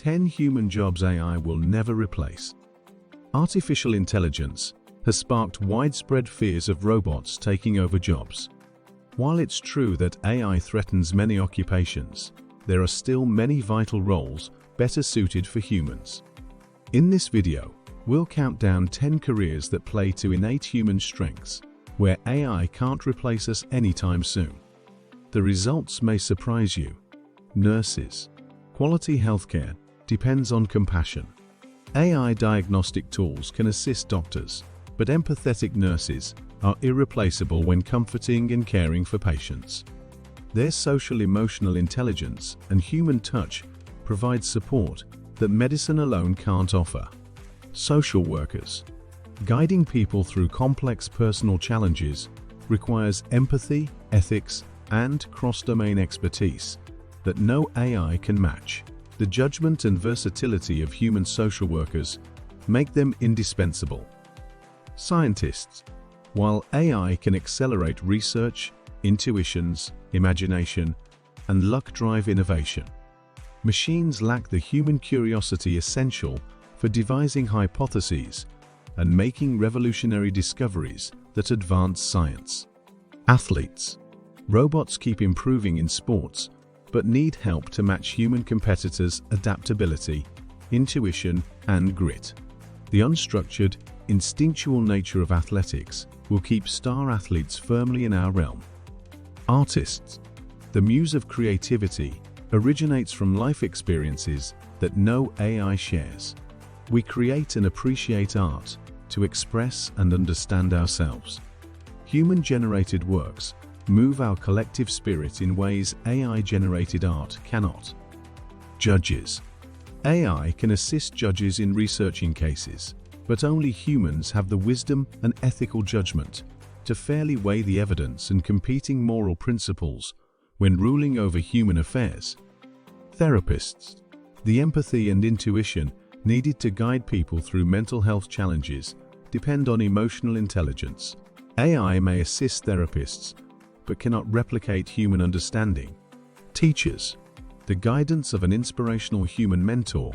10 human jobs AI will never replace. Artificial intelligence has sparked widespread fears of robots taking over jobs. While it's true that AI threatens many occupations, there are still many vital roles better suited for humans. In this video, we'll count down 10 careers that play to innate human strengths, where AI can't replace us anytime soon. The results may surprise you. Nurses. Quality healthcare depends on compassion. AI diagnostic tools can assist doctors, but empathetic nurses are irreplaceable when comforting and caring for patients. Their social-emotional intelligence and human touch provide support that medicine alone can't offer. Social workers. Guiding people through complex personal challenges requires empathy, ethics, and cross-domain expertise that no AI can match. The judgment and versatility of human social workers make them indispensable. Scientists. While AI can accelerate research, intuitions, imagination, and luck drive innovation, machines lack the human curiosity essential for devising hypotheses and making revolutionary discoveries that advance science. Athletes. Robots keep improving in sports, but need help to match human competitors' adaptability, intuition, and grit. The unstructured, instinctual nature of athletics will keep star athletes firmly in our realm. Artists. The muse of creativity originates from life experiences that no AI shares. We create and appreciate art to express and understand ourselves. Human-generated works move our collective spirit in ways AI-generated art cannot. Judges. AI can assist judges in researching cases, but only humans have the wisdom and ethical judgment to fairly weigh the evidence and competing moral principles when ruling over human affairs. Therapists. The empathy and intuition needed to guide people through mental health challenges depend on emotional intelligence. AI may assist therapists, but cannot replicate human understanding. Teachers. The guidance of an inspirational human mentor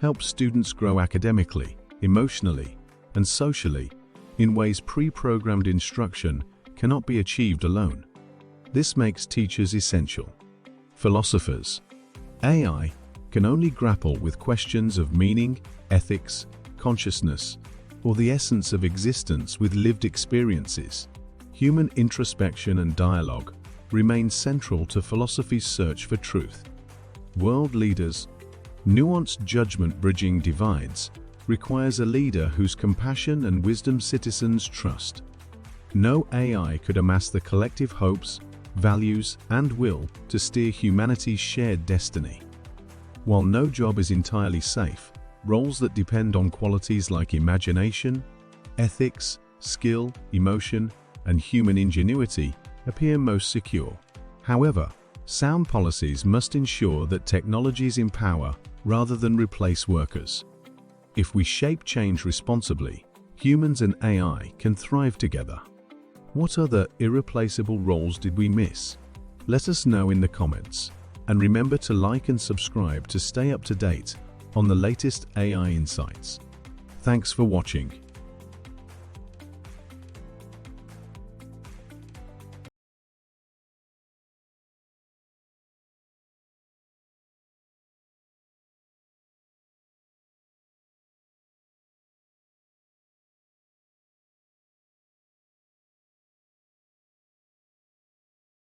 helps students grow academically, emotionally, and socially in ways pre-programmed instruction cannot be achieved alone. This makes teachers essential. Philosophers. AI can only grapple with questions of meaning, ethics, consciousness, or the essence of existence with lived experiences. Human introspection and dialogue remain central to philosophy's search for truth. World leaders. Nuanced judgment bridging divides requires a leader whose compassion and wisdom citizens trust. No AI could amass the collective hopes, values, and will to steer humanity's shared destiny. While no job is entirely safe, roles that depend on qualities like imagination, ethics, skill, emotion, and human ingenuity appear most secure. However, sound policies must ensure that technologies empower rather than replace workers. If we shape change responsibly, humans and AI can thrive together. What other irreplaceable roles did we miss? Let us know in the comments. And remember to like and subscribe to stay up to date on the latest AI insights. Thanks for watching.